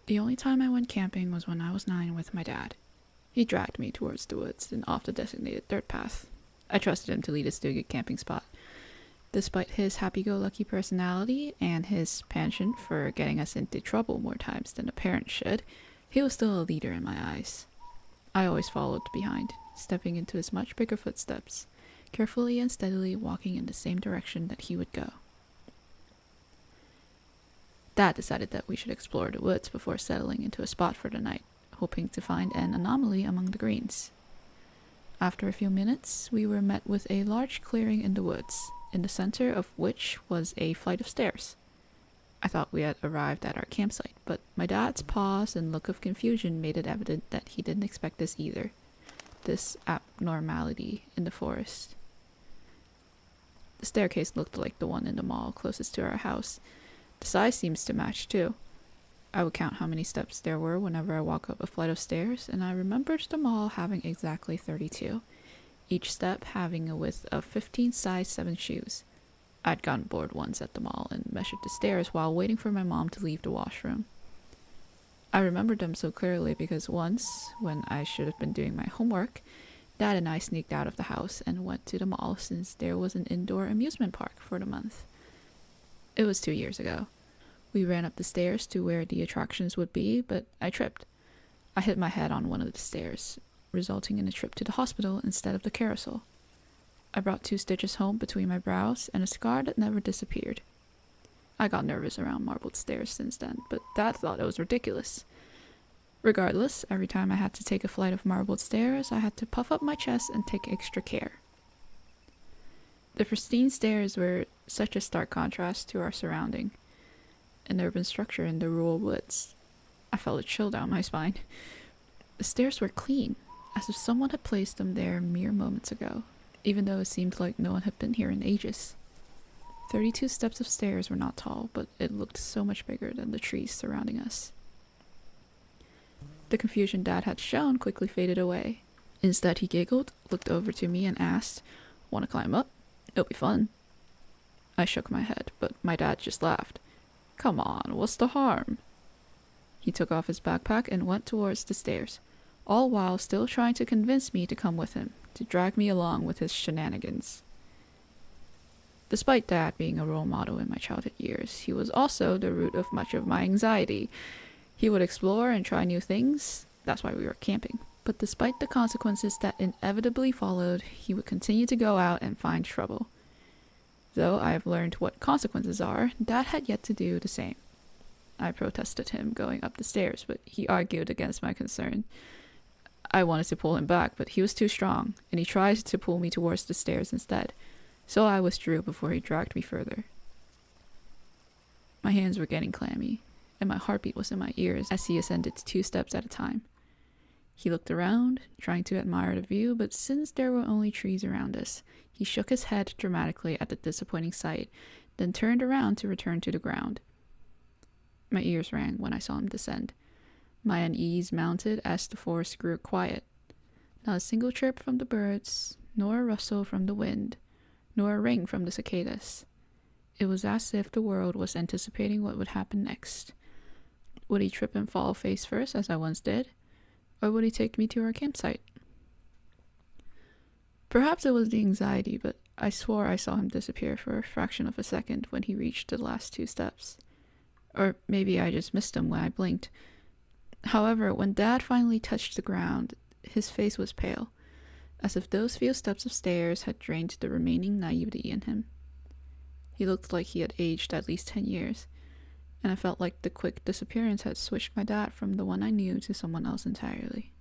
The only time I went camping was when I was 9 with my dad. He dragged me towards the woods and off the designated dirt path. I trusted him to lead us to a good camping spot. Despite his happy-go-lucky personality and his penchant for getting us into trouble more times than a parent should, he was still a leader in my eyes. I always followed behind, stepping into his much bigger footsteps, carefully and steadily walking in the same direction that he would go. Dad decided that we should explore the woods before settling into a spot for the night, hoping to find an anomaly among the greens. After a few minutes, we were met with a large clearing in the woods, in the center of which was a flight of stairs. I thought we had arrived at our campsite, but my dad's pause and look of confusion made it evident that he didn't expect this either, this abnormality in the forest. The staircase looked like the one in the mall closest to our house. The size seems to match too. I would count how many steps there were whenever I walk up a flight of stairs, and I remembered them all having exactly 32, each step having a width of 15 size 7 shoes. I'd gotten bored once at the mall and measured the stairs while waiting for my mom to leave the washroom. I remembered them so clearly because once, when I should have been doing my homework, Dad and I sneaked out of the house and went to the mall since there was an indoor amusement park for the month. It was 2 years ago. We ran up the stairs to where the attractions would be, but I tripped. I hit my head on one of the stairs, resulting in a trip to the hospital instead of the carousel. I brought 2 stitches home between my brows and a scar that never disappeared. I got nervous around marbled stairs since then, but Dad thought it was ridiculous. Regardless, every time I had to take a flight of marbled stairs, I had to puff up my chest and take extra care. The pristine stairs were such a stark contrast to our surrounding, an urban structure in the rural woods. I felt a chill down my spine. The stairs were clean, as if someone had placed them there mere moments ago, even though it seemed like no one had been here in ages. 32 steps of stairs were not tall, but it looked so much bigger than the trees surrounding us. The confusion Dad had shown quickly faded away. Instead, he giggled, looked over to me, and asked, "Want to climb up? It'll be fun." I shook my head, but my dad just laughed. "Come on, what's the harm?" He took off his backpack and went towards the stairs, all while still trying to convince me to come with him, to drag me along with his shenanigans. Despite Dad being a role model in my childhood years, he was also the root of much of my anxiety. He would explore and try new things, that's why we were camping. But despite the consequences that inevitably followed, he would continue to go out and find trouble. Though I have learned what consequences are, Dad had yet to do the same. I protested him going up the stairs, but he argued against my concern. I wanted to pull him back, but he was too strong, and he tried to pull me towards the stairs instead, so I withdrew before he dragged me further. My hands were getting clammy, and my heartbeat was in my ears as he ascended 2 steps at a time. He looked around, trying to admire the view, but since there were only trees around us, he shook his head dramatically at the disappointing sight, then turned around to return to the ground. My ears rang when I saw him descend. My unease mounted as the forest grew quiet. Not a single chirp from the birds, nor a rustle from the wind, nor a ring from the cicadas. It was as if the world was anticipating what would happen next. Would he trip and fall face first, as I once did? Or would he take me to our campsite? Perhaps it was the anxiety, but I swore I saw him disappear for a fraction of a second when he reached the last 2 steps. Or maybe I just missed him when I blinked. However, when Dad finally touched the ground, his face was pale, as if those few steps of stairs had drained the remaining naivety in him. He looked like he had aged at least 10 years, and I felt like the quick disappearance had switched my dad from the one I knew to someone else entirely.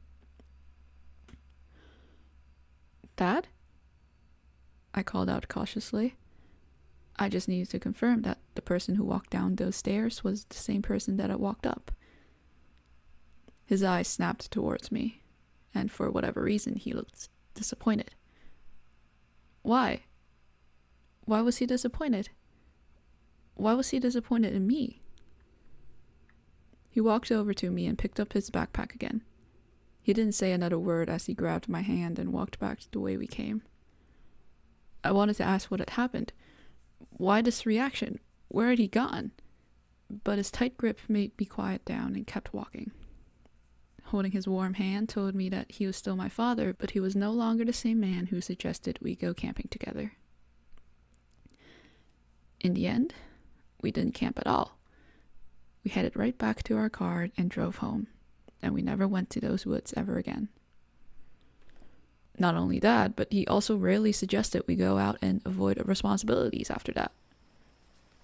"Dad?" I called out cautiously. I just needed to confirm that the person who walked down those stairs was the same person that had walked up. His eyes snapped towards me, and for whatever reason he looked disappointed. Why? Why was he disappointed? Why was he disappointed in me? He walked over to me and picked up his backpack again. He didn't say another word as he grabbed my hand and walked back the way we came. I wanted to ask what had happened. Why this reaction? Where had he gone? but his tight grip made me quiet down and kept walking. Holding his warm hand told me that he was still my father, but he was no longer the same man who suggested we go camping together. In the end, we didn't camp at all. We headed right back to our car and drove home, and we never went to those woods ever again. Not only that, but he also rarely suggested we go out and avoid responsibilities after that.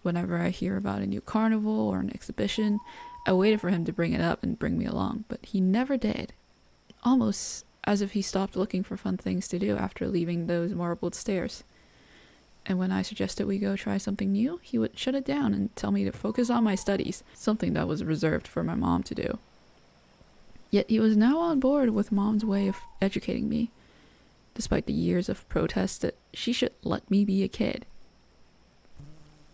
Whenever I hear about a new carnival or an exhibition, I waited for him to bring it up and bring me along, but he never did. Almost as if he stopped looking for fun things to do after leaving those marbled stairs. And when I suggested we go try something new, he would shut it down and tell me to focus on my studies, something that was reserved for my mom to do. Yet he was now on board with Mom's way of educating me, despite the years of protest that she should let me be a kid.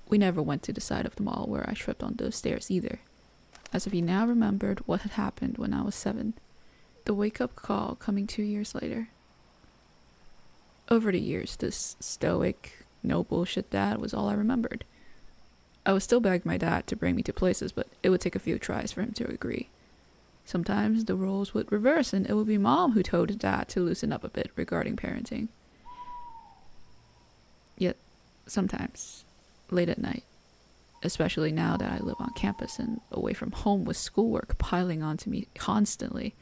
We never went to the side of the mall where I tripped on those stairs either, as if he now remembered what had happened when I was 7, the wake-up call coming 2 years later. Over the years, this stoic, no bullshit dad was all I remembered. I would still beg my dad to bring me to places, but it would take a few tries for him to agree. Sometimes the roles would reverse and it would be Mom who told Dad to loosen up a bit regarding parenting. Yet, sometimes, late at night, especially now that I live on campus and away from home with schoolwork piling onto me constantly,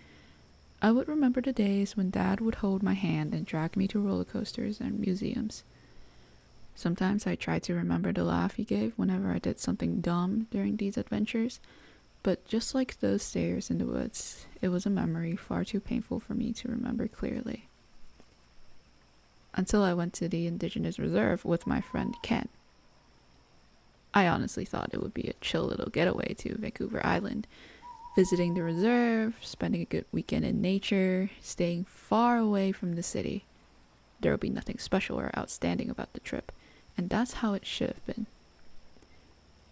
I would remember the days when Dad would hold my hand and drag me to roller coasters and museums. Sometimes I tried to remember the laugh he gave whenever I did something dumb during these adventures, but just like those stairs in the woods, it was a memory far too painful for me to remember clearly. Until I went to the Indigenous Reserve with my friend Ken. I honestly thought it would be a chill little getaway to Vancouver Island, visiting the reserve, spending a good weekend in nature, staying far away from the city. There would be nothing special or outstanding about the trip, and that's how it should have been.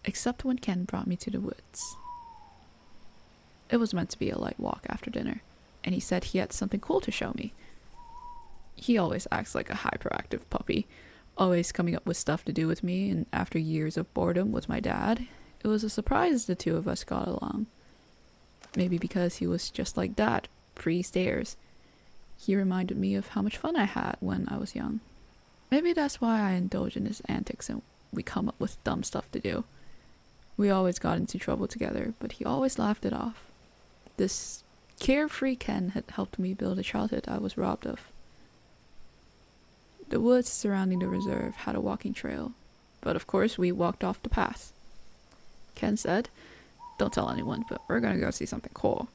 Except when Ken brought me to the woods. It was meant to be a light walk after dinner, and he said he had something cool to show me. He always acts like a hyperactive puppy, always coming up with stuff to do with me, and after years of boredom with my dad, it was a surprise the two of us got along. Maybe because he was just like that, pre-stairs. He reminded me of how much fun I had when I was young. Maybe that's why I indulge in his antics and we come up with dumb stuff to do. We always got into trouble together, but he always laughed it off. This carefree Ken had helped me build a childhood I was robbed of. The woods surrounding the reserve had a walking trail, but of course we walked off the path. Ken said, "Don't tell anyone, but we're gonna go see something cool."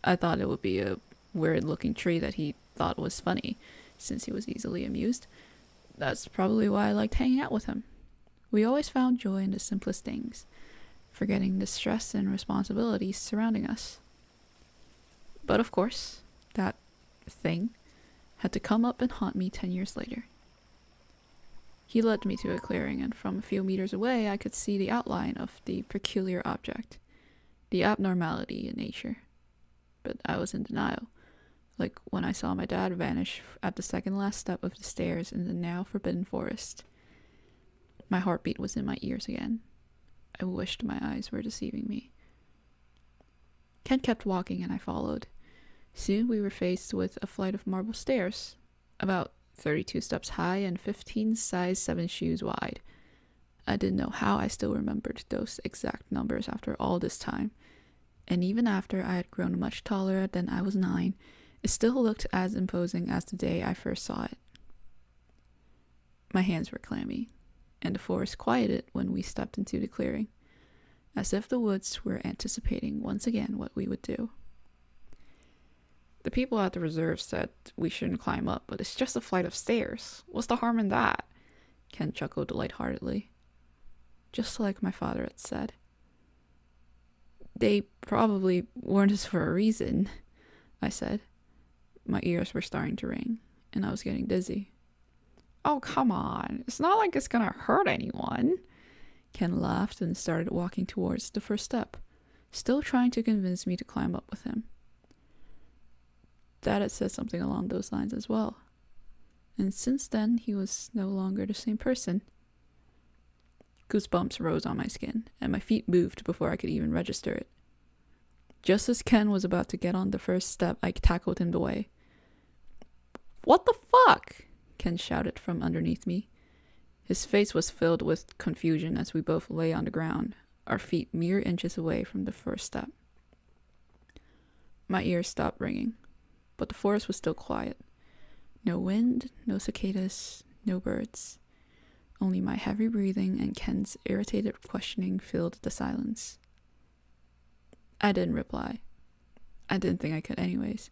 I thought it would be a weird-looking tree that he thought was funny, since he was easily amused. That's probably why I liked hanging out with him. We always found joy in the simplest things, forgetting the stress and responsibilities surrounding us. But of course, that thing had to come up and haunt me 10 years later. He led me to a clearing, and from a few meters away I could see the outline of the peculiar object, the abnormality in nature. But I was in denial, like when I saw my dad vanish at the second last step of the stairs in the now forbidden forest. My heartbeat was in my ears again. I wished my eyes were deceiving me. Ken kept walking and I followed. Soon we were faced with a flight of marble stairs, about 32 steps high and 15 size 7 shoes wide. I didn't know how I still remembered those exact numbers after all this time, and even after I had grown much taller than I was 9, it still looked as imposing as the day I first saw it. My hands were clammy, and the forest quieted when we stepped into the clearing, as if the woods were anticipating once again what we would do. The people at the reserve said we shouldn't climb up, but it's just a flight of stairs. What's the harm in that? Ken chuckled lightheartedly. Just like my father had said. They probably warned us for a reason, I said. My ears were starting to ring, and I was getting dizzy. Oh, come on. It's not like it's gonna hurt anyone. Ken laughed and started walking towards the first step, still trying to convince me to climb up with him. Dad had said something along those lines as well, and since then he was no longer the same person. Goosebumps rose on my skin, and my feet moved before I could even register it. Just as Ken was about to get on the first step, I tackled him away. "What the fuck?" Ken shouted from underneath me. His face was filled with confusion as we both lay on the ground, our feet mere inches away from the first step. My ears stopped ringing, but the forest was still quiet. No wind, no cicadas, no birds. Only my heavy breathing and Ken's irritated questioning filled the silence. I didn't reply. I didn't think I could anyways.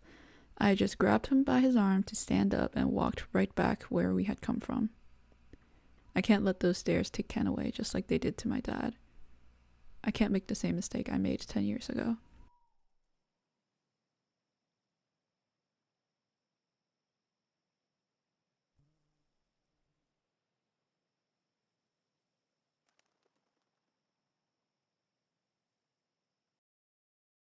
I just grabbed him by his arm to stand up and walked right back where we had come from. I can't let those stairs take Ken away just like they did to my dad. I can't make the same mistake I made 10 years ago.